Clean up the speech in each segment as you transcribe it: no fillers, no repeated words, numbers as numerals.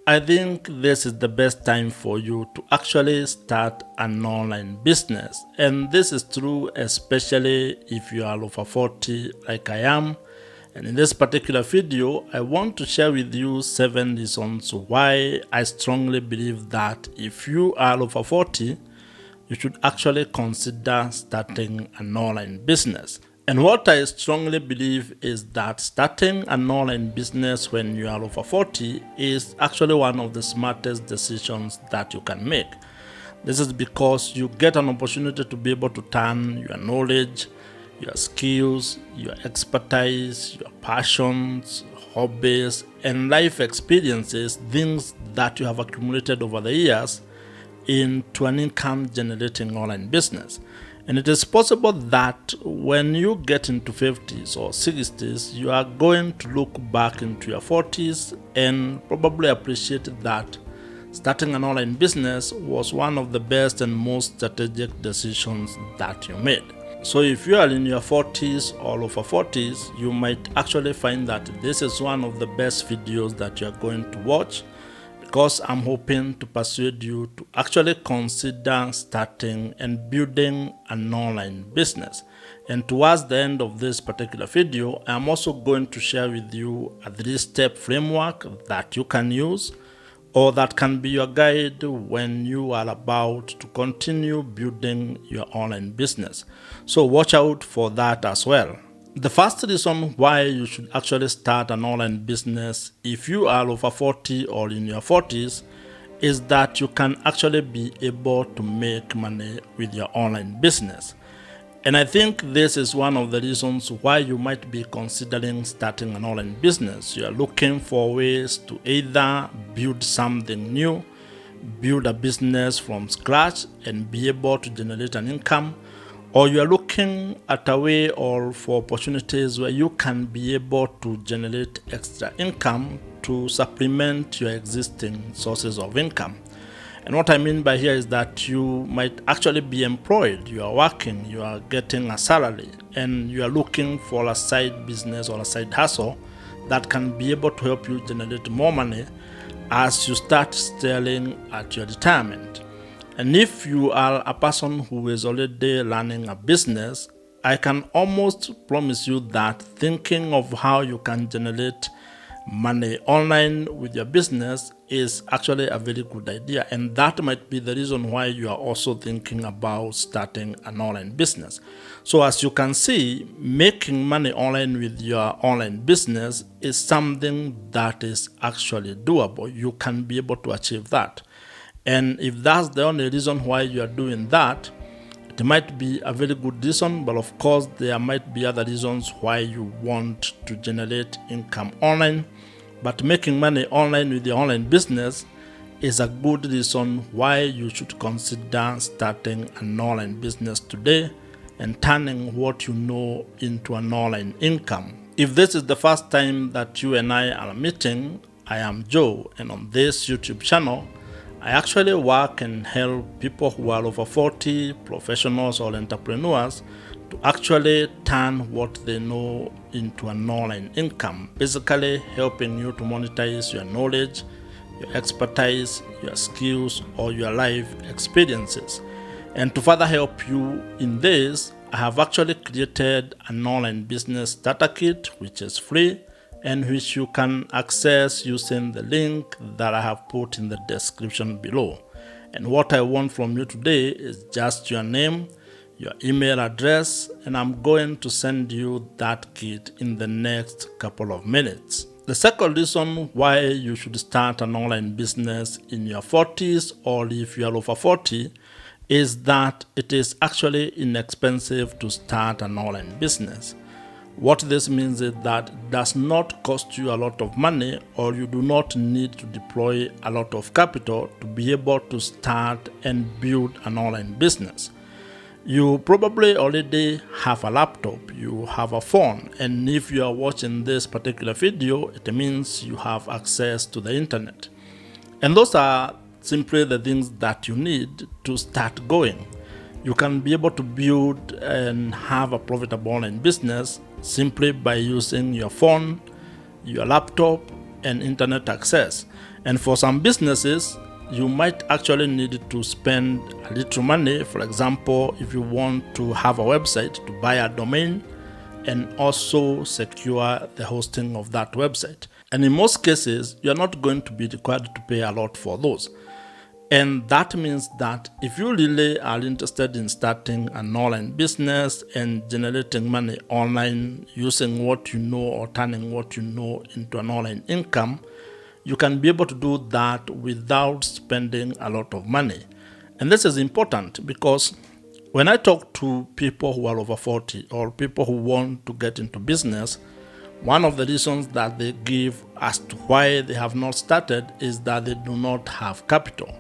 I think this is the best time for you to actually start an online business. And this is true especially if you are over 40 like I am. And in this particular video, I want to share with you 7 reasons why I strongly believe that if you are over 40, you should actually consider starting an online business. And what I strongly believe is that starting an online business when you are over 40 is actually one of the smartest decisions that you can make. This is because you get an opportunity to be able to turn your knowledge, your skills, your expertise, your passions, hobbies, and life experiences, things that you have accumulated over the years, into an income generating online business. And it is possible that when you get into 50s or 60s, you are going to look back into your 40s and probably appreciate that starting an online business was one of the best and most strategic decisions that you made. So if you are in your 40s or over 40s, you might actually find that this is one of the best videos that you are going to watch, because I'm hoping to persuade you to actually consider starting and building an online business. And towards the end of this particular video, I'm also going to share with you a 3-step framework that you can use, or that can be your guide when you are about to continue building your online business. So watch out for that as well. The first reason why you should actually start an online business if you are over 40 or in your 40s is that you can actually be able to make money with your online business. And I think this is one of the reasons why you might be considering starting an online business. You are looking for ways to either build something new, build a business from scratch and be able to generate an income, or you are looking at a way or for opportunities where you can be able to generate extra income to supplement your existing sources of income. And what I mean by here is that you might actually be employed, you are working, you are getting a salary, and you are looking for a side business or a side hustle that can be able to help you generate more money as you start staring at your retirement. And if you are a person who is already running a business, I can almost promise you that thinking of how you can generate money online with your business is actually a very good idea. And that might be the reason why you are also thinking about starting an online business. So as you can see, making money online with your online business is something that is actually doable. You can be able to achieve that. And if that's the only reason why you are doing that, it might be a very good reason, but of course there might be other reasons why you want to generate income online. But making money online with your online business is a good reason why you should consider starting an online business today and turning what you know into an online income. If this is the first time that you and I are meeting, I am Joe, and on this YouTube channel, I actually work and help people who are over 40, professionals or entrepreneurs, to actually turn what they know into an online income, basically helping you to monetize your knowledge, your expertise, your skills, or your life experiences. And to further help you in this, I have actually created an online business starter kit, which is free and which you can access using the link that I have put in the description below. And what I want from you today is just your name, your email address, and I'm going to send you that kit in the next couple of minutes. The second reason why you should start an online business in your 40s or if you are over 40 is that it is actually inexpensive to start an online business. What this means is that it does not cost you a lot of money, or you do not need to deploy a lot of capital to be able to start and build an online business. You probably already have a laptop, you have a phone, and if you are watching this particular video, it means you have access to the internet. And those are simply the things that you need to start going. You can be able to build and have a profitable online business simply by using your phone, your laptop, and internet access. And for some businesses, you might actually need to spend a little money. For example, if you want to have a website, to buy a domain and also secure the hosting of that website. And in most cases, you're not going to be required to pay a lot for those. And that means that if you really are interested in starting an online business and generating money online using what you know or turning what you know into an online income, you can be able to do that without spending a lot of money. And this is important because when I talk to people who are over 40 or people who want to get into business, one of the reasons that they give as to why they have not started is that they do not have capital.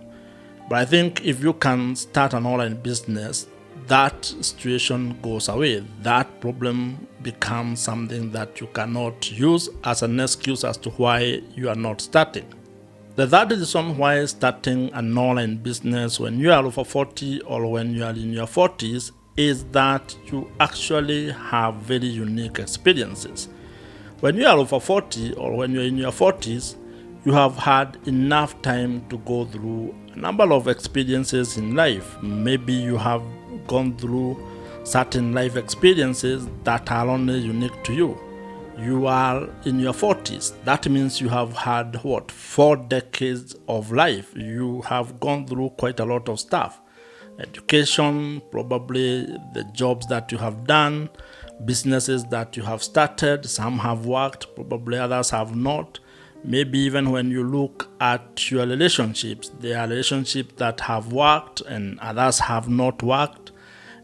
But I think if you can start an online business, that situation goes away. That problem becomes something that you cannot use as an excuse as to why you are not starting. The third reason why starting an online business when you are over 40 or when you are in your 40s is that you actually have very unique experiences. When you are over 40 or when you're in your 40s, you have had enough time to go through a number of experiences in life. Maybe you have gone through certain life experiences that are only unique to you. You are in your 40s. That means you have had 4 decades of life. You have gone through quite a lot of stuff. Education, probably the jobs that you have done, businesses that you have started. Some have worked, probably others have not. Maybe even when you look at your relationships, there are relationships that have worked and others have not worked.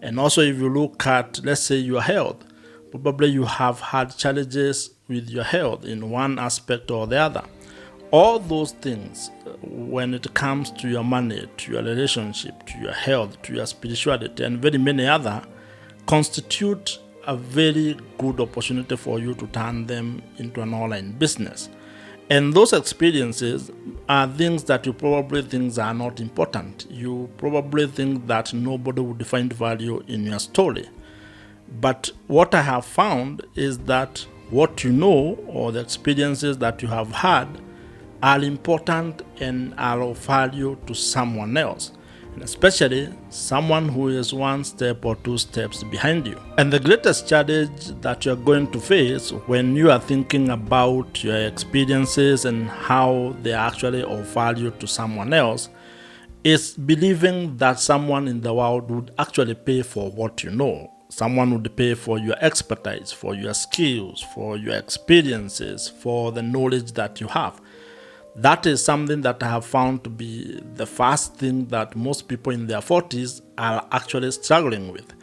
And also if you look at, let's say, your health, probably you have had challenges with your health in one aspect or the other. All those things, when it comes to your money, to your relationship, to your health, to your spirituality, and very many other, constitute a very good opportunity for you to turn them into an online business. And those experiences are things that you probably think are not important. You probably think that nobody would find value in your story. But what I have found is that what you know or the experiences that you have had are important and are of value to someone else, and especially someone who is 1 step or 2 steps behind you. And the greatest challenge that you're going to face when you are thinking about your experiences and how they are actually of value to someone else is believing that someone in the world would actually pay for what you know. Someone would pay for your expertise, for your skills, for your experiences, for the knowledge that you have. That is something that I have found to be the first thing that most people in their 40s are actually struggling with.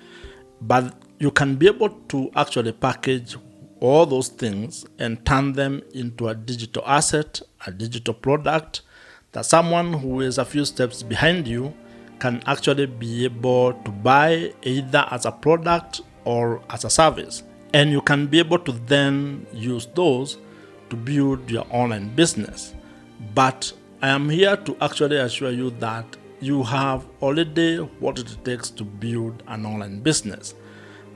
But you can be able to actually package all those things and turn them into a digital asset, a digital product that someone who is a few steps behind you can actually be able to buy either as a product or as a service. And you can be able to then use those to build your online business. But I am here to actually assure you that you have already what it takes to build an online business.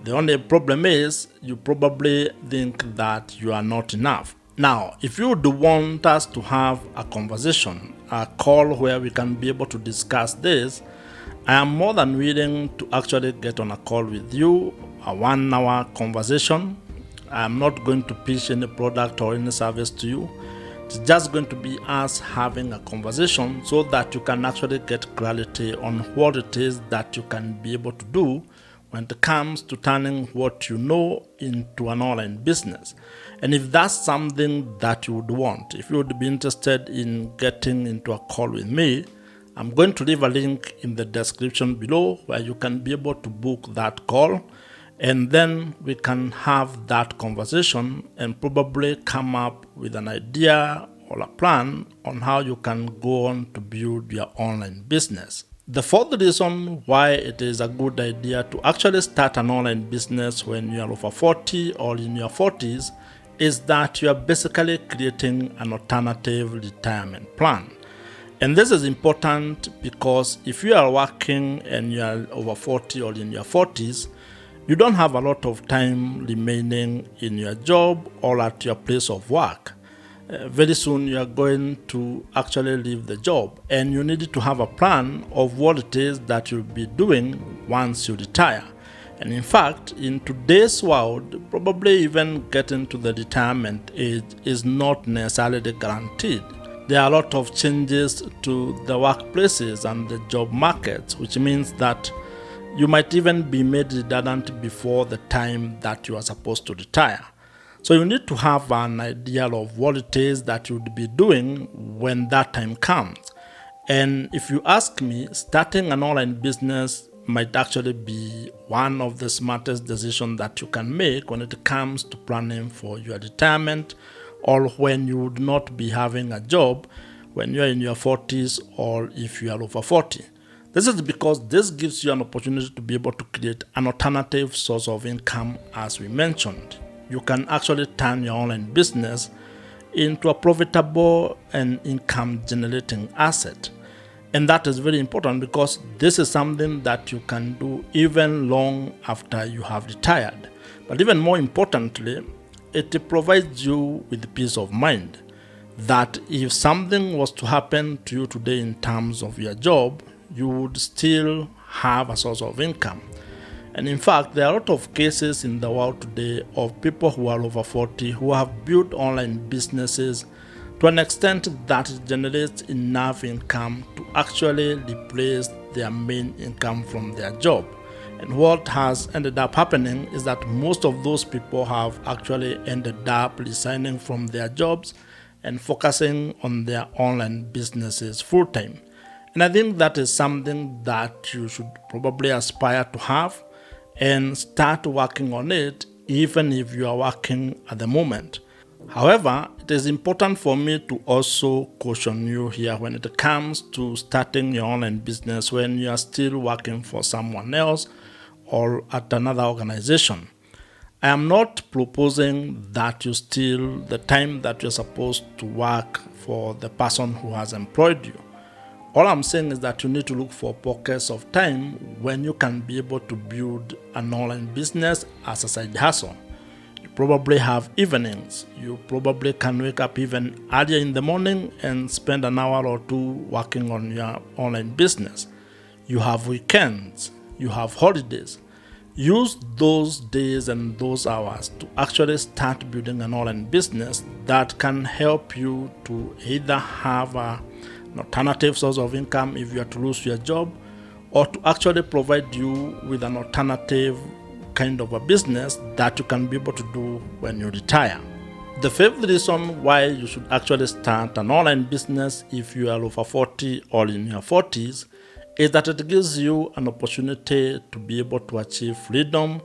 The only problem is you probably think that you are not enough. Now, if you do want us to have a conversation, a call where we can be able to discuss this, I am more than willing to actually get on a call with you, a 1-hour conversation. I am not going to pitch any product or any service to you. It's just going to be us having a conversation so that you can actually get clarity on what it is that you can be able to do when it comes to turning what you know into an online business. And if that's something that you would want, if you would be interested in getting into a call with me, I'm going to leave a link in the description below where you can be able to book that call. And then we can have that conversation and probably come up with an idea or a plan on how you can go on to build your online business. The fourth reason why it is a good idea to actually start an online business when you are over 40 or in your 40s is that you are basically creating an alternative retirement plan. And this is important because if you are working and you are over 40 or in your 40s, you don't have a lot of time remaining in your job or at your place of work. very soon you are going to actually leave the job, and you need to have a plan of what it is that you'll be doing once you retire. And in fact, in today's world, probably even getting to the retirement age is not necessarily guaranteed. There are a lot of changes to the workplaces and the job markets, which means that you might even be made redundant before the time that you are supposed to retire. So you need to have an idea of what it is that you would be doing when that time comes. And if you ask me, starting an online business might actually be one of the smartest decisions that you can make when it comes to planning for your retirement, or when you would not be having a job when you're in your 40s or if you are over 40. This is because this gives you an opportunity to be able to create an alternative source of income, as we mentioned. You can actually turn your online business into a profitable and income generating asset. And that is very important because this is something that you can do even long after you have retired. But even more importantly, it provides you with peace of mind that if something was to happen to you today in terms of your job, you would still have a source of income. And in fact, there are a lot of cases in the world today of people who are over 40 who have built online businesses to an extent that it generates enough income to actually replace their main income from their job. And what has ended up happening is that most of those people have actually ended up resigning from their jobs and focusing on their online businesses full time. And I think that is something that you should probably aspire to have and start working on it, even if you are working at the moment. However, it is important for me to also caution you here when it comes to starting your online business when you are still working for someone else or at another organization. I am not proposing that you steal the time that you're supposed to work for the person who has employed you. All I'm saying is that you need to look for pockets of time when you can be able to build an online business as a side hustle. You probably have evenings. You probably can wake up even earlier in the morning and spend an hour or two working on your online business. You have weekends. You have holidays. Use those days and those hours to actually start building an online business that can help you to either have an alternative source of income if you are to lose your job, or to actually provide you with an alternative kind of a business that you can be able to do when you retire. The fifth reason why you should actually start an online business if you are over 40 or in your 40s is that it gives you an opportunity to be able to achieve freedom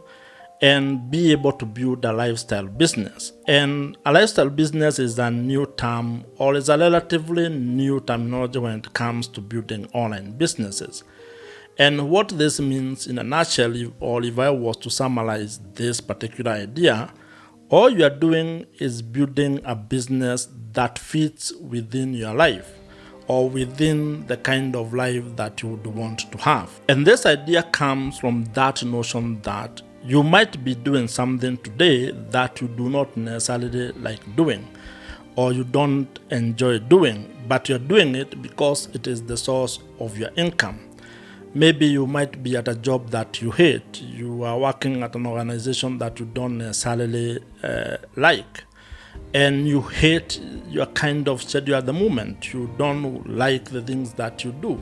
and be able to build a lifestyle business. And a lifestyle business is a new term, or is a relatively new terminology when it comes to building online businesses. And what this means in a nutshell, if I was to summarize this particular idea, all you are doing is building a business that fits within your life, or within the kind of life that you would want to have. And this idea comes from that notion that you might be doing something today that you do not necessarily like doing, or you don't enjoy doing, but you're doing it because it is the source of your income. Maybe you might be at a job that you hate. You are working at an organization that you don't necessarily like, and you hate your kind of schedule at the moment. You don't like the things that you do.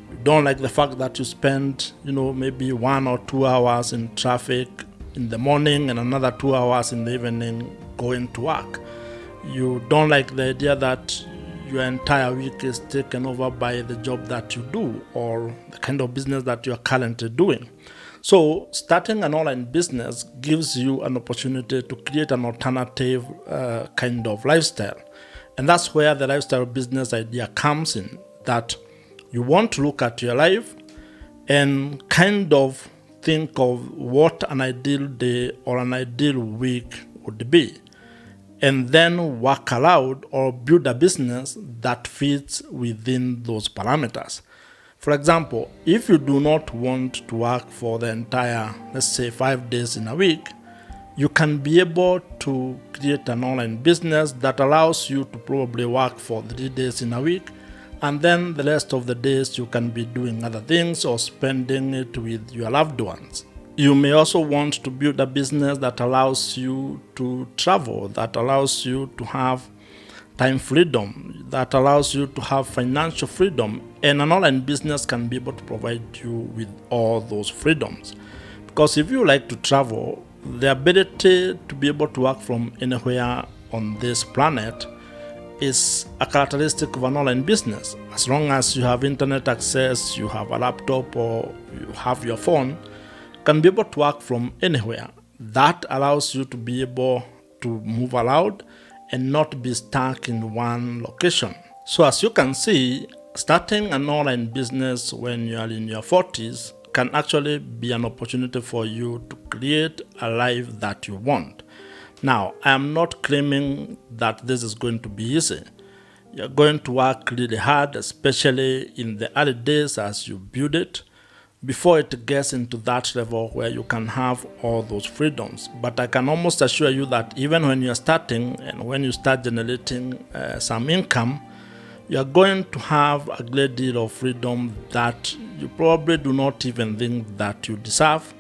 You don't like the fact that you spend, maybe 1 or 2 hours in traffic in the morning and another 2 hours in the evening going to work. You don't like the idea that your entire week is taken over by the job that you do or the kind of business that you are currently doing. So starting an online business gives you an opportunity to create an alternative kind of lifestyle. And that's where the lifestyle business idea comes in, that you want to look at your life and kind of think of what an ideal day or an ideal week would be, and then work aloud or build a business that fits within those parameters. For example, if you do not want to work for the entire, let's say, 5 days in a week, you can be able to create an online business that allows you to probably work for 3 days in a week, and then the rest of the days you can be doing other things or spending it with your loved ones. You may also want to build a business that allows you to travel, that allows you to have time freedom, that allows you to have financial freedom, and an online business can be able to provide you with all those freedoms. Because if you like to travel, the ability to be able to work from anywhere on this planet is a characteristic of an online business. As long as you have internet access, you have a laptop, or you have your phone, you can be able to work from anywhere. That allows you to be able to move around and not be stuck in one location. So as you can see, starting an online business when you are in your 40s can actually be an opportunity for you to create a life that you want. Now, I am not claiming that this is going to be easy. You're going to work really hard, especially in the early days as you build it, before it gets into that level where you can have all those freedoms. But I can almost assure you that even when you're starting and when you start generating some income, you're going to have a great deal of freedom that you probably do not even think that you deserve,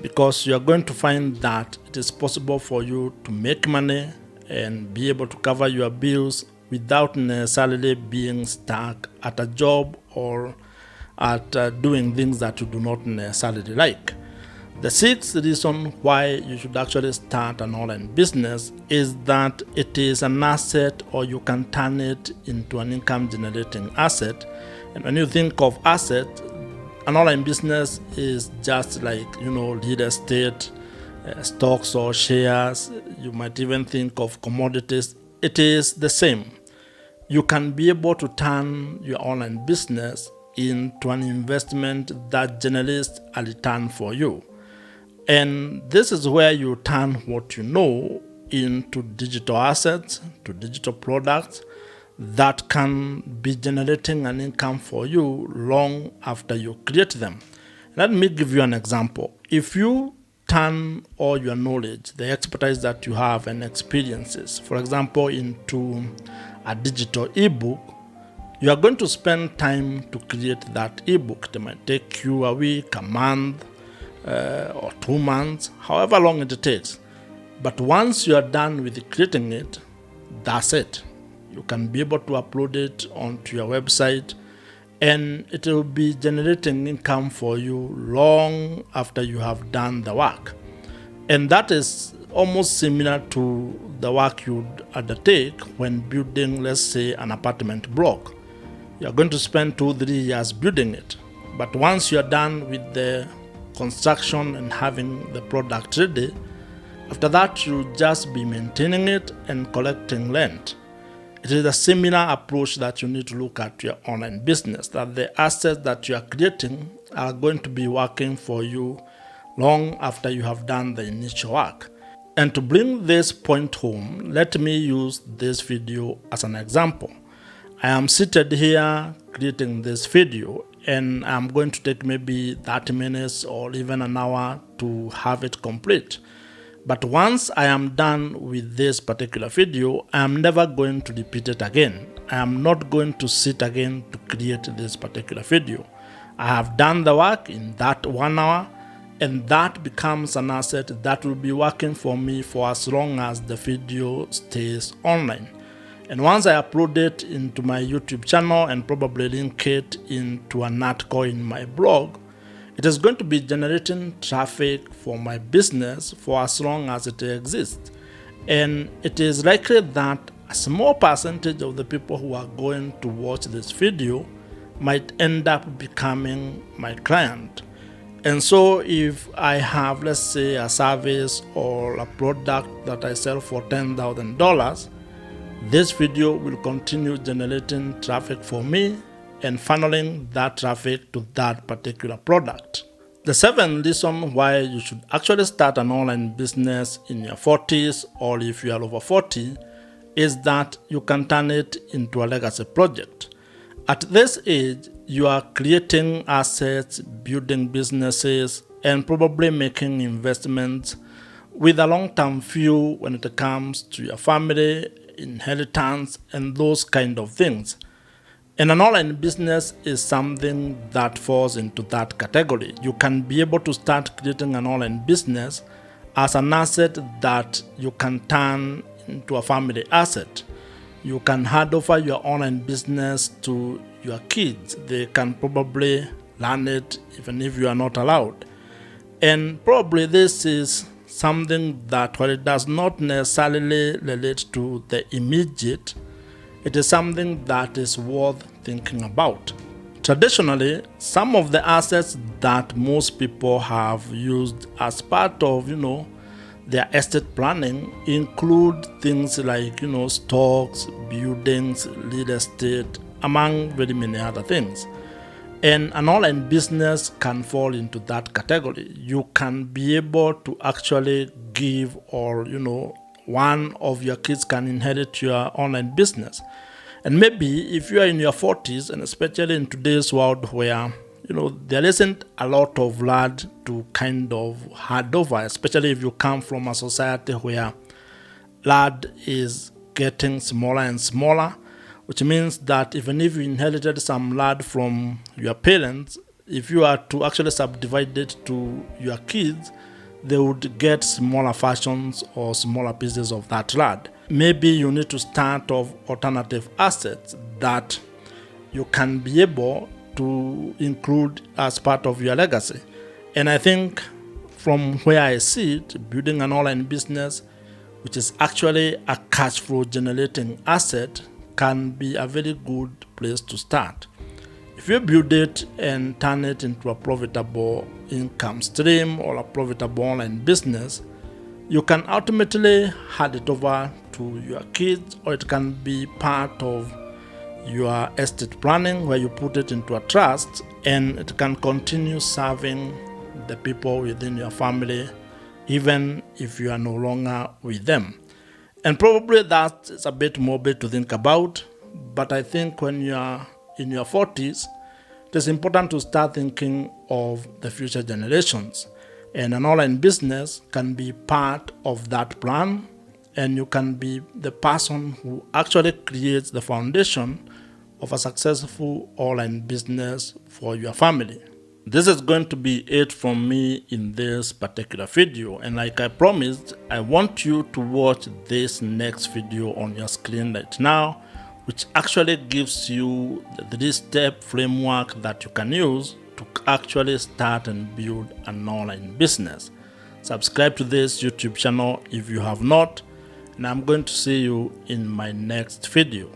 because you're going to find that it is possible for you to make money and be able to cover your bills without necessarily being stuck at a job or at doing things that you do not necessarily like. The sixth reason why you should actually start an online business is that it is an asset, or you can turn it into an income generating asset. And when you think of asset, an online business is just like, real estate, stocks or shares. You might even think of commodities. It is the same. You can be able to turn your online business into an investment that generates a return for you. And this is where you turn what you know into digital assets, to digital products that can be generating an income for you long after you create them. Let me give you an example. If you turn all your knowledge, the expertise that you have and experiences, for example, into a digital ebook, you are going to spend time to create that ebook. It might take you a week, a month, or 2 months, however long it takes. But once you are done with creating it, that's it. You can be able to upload it onto your website, and it will be generating income for you long after you have done the work. And that is almost similar to the work you'd undertake when building, let's say, an apartment block. You're going to spend 2-3 years building it. But once you're done with the construction and having the product ready, after that you'll just be maintaining it and collecting rent. It is a similar approach that you need to look at your online business, that the assets that you are creating are going to be working for you long after you have done the initial work. And to bring this point home, let me use this video as an example. I am seated here creating this video, and I'm going to take maybe 30 minutes or even an hour to have it complete. But once I am done with this particular video, I am never going to repeat it again. I am not going to sit again to create this particular video. I have done the work in that 1 hour, and that becomes an asset that will be working for me for as long as the video stays online. And once I upload it into my YouTube channel and probably link it into an article in my blog, it is going to be generating traffic for my business for as long as it exists. And it is likely that a small percentage of the people who are going to watch this video might end up becoming my client. And so if I have, let's say, a service or a product that I sell for $10,000, this video will continue generating traffic for me and funneling that traffic to that particular product. The seventh reason why you should actually start an online business in your 40s, or if you are over 40, is that you can turn it into a legacy project. At this age, you are creating assets, building businesses, and probably making investments with a long-term view when it comes to your family, inheritance, and those kind of things. And an online business is something that falls into that category. You can be able to start creating an online business as an asset that you can turn into a family asset. You can hand over your online business to your kids. They can probably learn it even if you are not allowed. And probably this is something that, while it does not necessarily relate to the immediate, it is something that is worth thinking about. Traditionally, some of the assets that most people have used as part of, their estate planning include things like, stocks, buildings, real estate, among very many other things. And an online business can fall into that category. You can be able to actually give, or, one of your kids can inherit your online business. And maybe if you are in your 40s, and especially in today's world where there isn't a lot of land to kind of hand over, especially if you come from a society where land is getting smaller and smaller, which means that even if you inherited some land from your parents, if you are to actually subdivide it to your kids, they would get smaller versions or smaller pieces of that land. Maybe you need to start off alternative assets that you can be able to include as part of your legacy. And I think from where I see it, building an online business, which is actually a cash flow generating asset, can be a very good place to start. If you build it and turn it into a profitable income stream or a profitable online business, you can ultimately hand it over to your kids, or it can be part of your estate planning where you put it into a trust and it can continue serving the people within your family even if you are no longer with them. And probably that is a bit morbid to think about, but I think when you are in your 40s, it is important to start thinking of the future generations. And an online business can be part of that plan, and you can be the person who actually creates the foundation of a successful online business for your family. This is going to be it from me in this particular video, and like I promised, I want you to watch this next video on your screen right now, which actually gives you the 3-step framework that you can use to actually start and build an online business. Subscribe to this YouTube channel if you have not, and I'm going to see you in my next video.